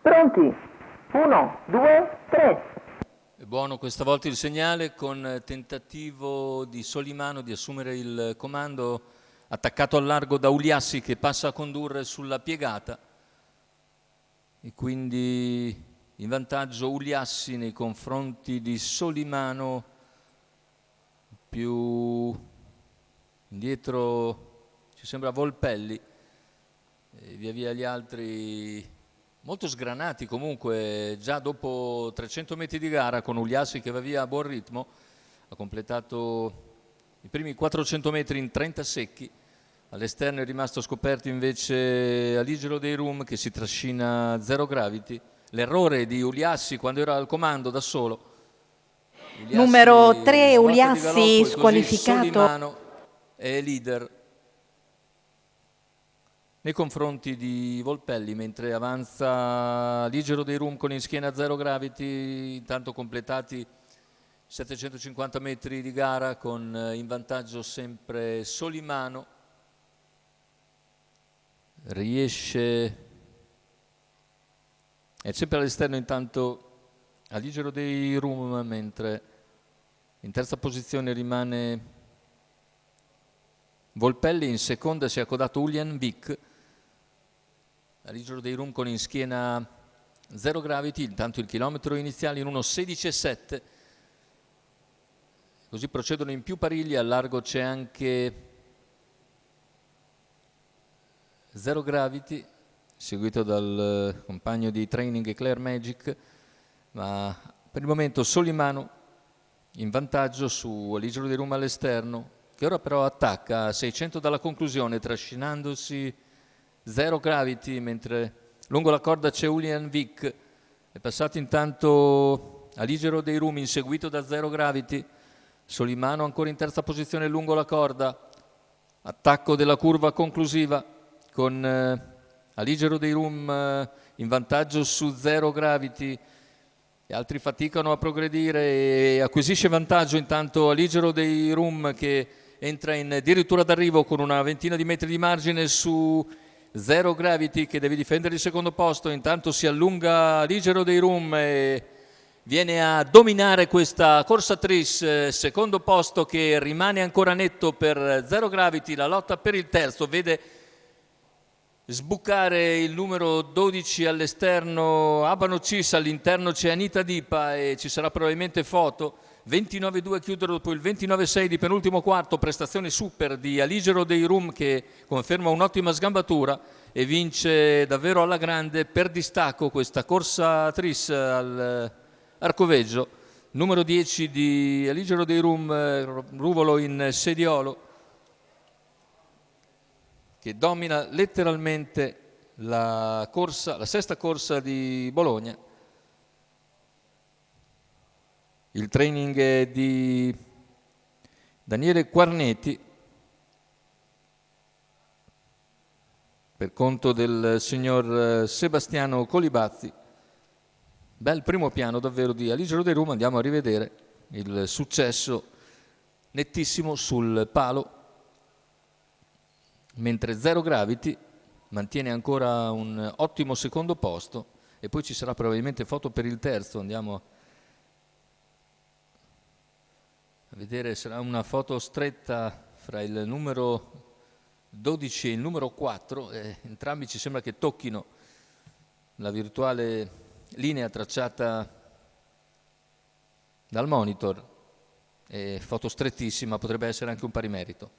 Pronti? 1, 2, 3. È buono questa volta il segnale con tentativo di Solimano di assumere il comando, attaccato al largo da Uliassi che passa a condurre sulla piegata e quindi in vantaggio Uliassi nei confronti di Solimano, più indietro ci sembra Volpelli e via via gli altri molto sgranati comunque già dopo 300 metri di gara, con Uliassi che va via a buon ritmo, ha completato i primi 400 metri in 30 secchi. All'esterno è rimasto scoperto invece Aligero dei Rum che si trascina Zero Gravity. L'errore di Uliassi quando era al comando da solo. Uliassi Numero 3 svolta di Uliassi galoppo e così squalificato. Solimano è leader nei confronti di Volpelli, mentre avanza Aligero dei Rum con in schiena Zero Gravity, intanto completati 750 metri di gara con in vantaggio sempre Solimano. Riesce, è sempre all'esterno intanto Aligero dei Rum, mentre in terza posizione rimane Volpelli, in seconda si è accodato Julian Vic. Aligero dei Rum con in schiena Zero Gravity, intanto il chilometro iniziale in 1:16,7. Così procedono in più parigli, al largo c'è anche Zero Gravity, seguito dal compagno di training Claire Magic, ma per il momento Solimano in vantaggio su Aligero dei Rum all'esterno, che ora però attacca a 600 dalla conclusione, trascinandosi Zero Gravity, mentre lungo la corda c'è Julian Vic. È passato intanto Aligero dei Rum inseguito da Zero Gravity. Solimano ancora in terza posizione lungo la corda, attacco della curva conclusiva con Aligero dei Rum in vantaggio su Zero Gravity. Gli altri faticano a progredire e acquisisce vantaggio intanto Aligero dei Rum, che entra in addirittura d'arrivo con una ventina di metri di margine su Zero Gravity, che deve difendere il secondo posto. Intanto si allunga Aligero dei Rum e viene a dominare questa corsa tris, secondo posto che rimane ancora netto per Zero Gravity. La lotta per il terzo vede sbucare il numero 12 all'esterno Abano Cis, all'interno c'è Anita Dipa e ci sarà probabilmente foto. 29,2 chiudono dopo il 29,6 di penultimo quarto, prestazione super di Aligero dei Rum che conferma un'ottima sgambatura e vince davvero alla grande per distacco questa corsa tris al Arcoveggio. Numero 10 di Aligero dei Rum, Ruvolo in sediolo, che domina letteralmente la corsa, la sesta corsa di Bologna. Il training è di Daniele Quarneti per conto del signor Sebastiano Colibazzi. Bel primo piano davvero di Aligero dei Rum. Andiamo a rivedere il successo nettissimo sul palo, mentre Zero Gravity mantiene ancora un ottimo secondo posto e poi ci sarà probabilmente foto per il terzo. Andiamo a vedere, sarà una foto stretta fra il numero 12 e il numero 4, entrambi ci sembra che tocchino la virtuale linea tracciata dal monitor, foto strettissima, potrebbe essere anche un pari merito.